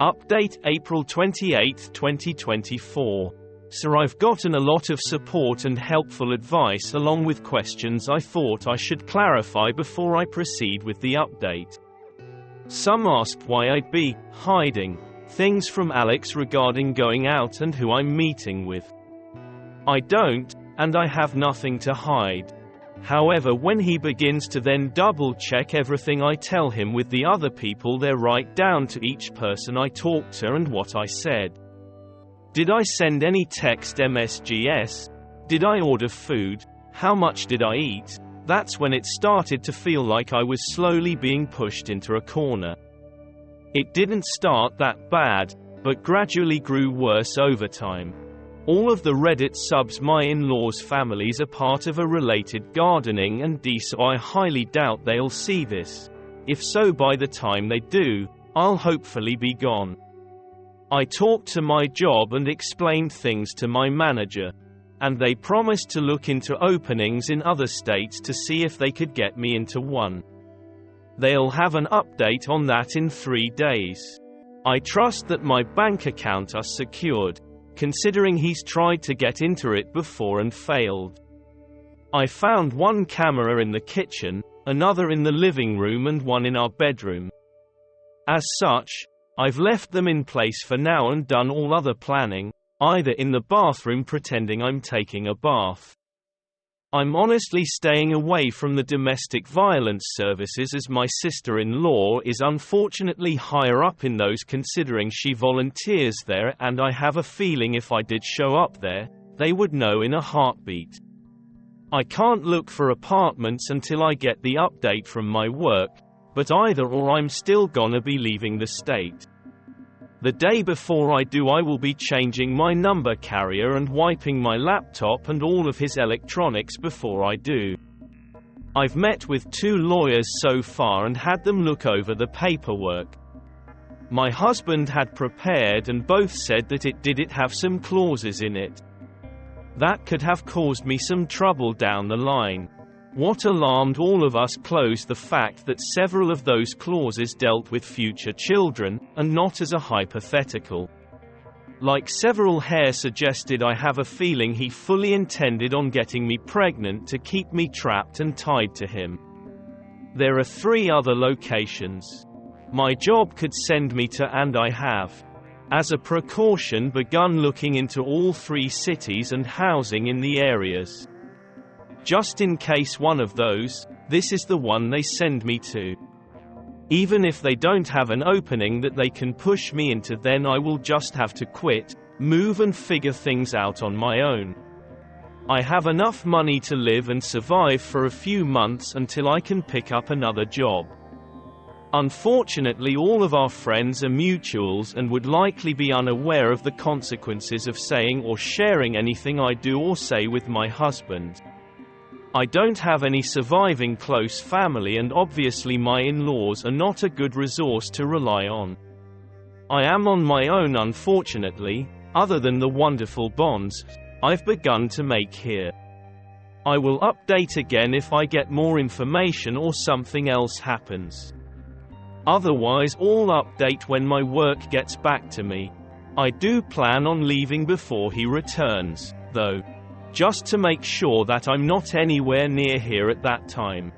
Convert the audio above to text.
Update April 28, 2024. Sir, I've gotten a lot of support and helpful advice along with questions I thought I should clarify before I proceed with the update. Some asked why I'd be hiding things from Alex regarding going out and who I'm meeting with. I don't, and I have nothing to hide. However, when he begins to then double-check everything I tell him with the other people there, right down to each person I talked to and what I said. Did I send any text MSGs? Did I order food? How much did I eat? That's when it started to feel like I was slowly being pushed into a corner. It didn't start that bad, but gradually grew worse over time. All of the Reddit subs my in-laws' families are part of a related gardening and so I highly doubt they'll see this. If so, by the time they do, I'll hopefully be gone. I talked to my job and explained things to my manager, and they promised to look into openings in other states to see if they could get me into one. They'll have an update on that in 3 days. I trust that my bank account is secured, considering he's tried to get into it before and failed. I found one camera in the kitchen, another in the living room and one in our bedroom. As such, I've left them in place for now and done all other planning, either in the bathroom pretending I'm taking a bath. I'm honestly staying away from the domestic violence services as my sister-in-law is unfortunately higher up in those, considering she volunteers there, and I have a feeling if I did show up there, they would know in a heartbeat. I can't look for apartments until I get the update from my work, but either or I'm still gonna be leaving the state. The day before I do, I will be changing my number carrier and wiping my laptop and all of his electronics before I do. I've met with 2 lawyers so far and had them look over the paperwork. My husband had prepared and both said that it did have some clauses in it that could have caused me some trouble down the line. What alarmed all of us closed the fact that several of those clauses dealt with future children, and not as a hypothetical. Like several hair suggested, I have a feeling he fully intended on getting me pregnant to keep me trapped and tied to him. There are 3 other locations my job could send me to, and I have, as a precaution, begun looking into all 3 cities and housing in the areas. Just in case one of those, this is the one they send me to. Even if they don't have an opening that they can push me into, then I will just have to quit, move and figure things out on my own. I have enough money to live and survive for a few months until I can pick up another job. Unfortunately, all of our friends are mutuals and would likely be unaware of the consequences of saying or sharing anything I do or say with my husband. I don't have any surviving close family, and obviously my in-laws are not a good resource to rely on. I am on my own, unfortunately, other than the wonderful bonds I've begun to make here. I will update again if I get more information or something else happens. Otherwise, I'll update when my work gets back to me. I do plan on leaving before he returns, though, just to make sure that I'm not anywhere near here at that time.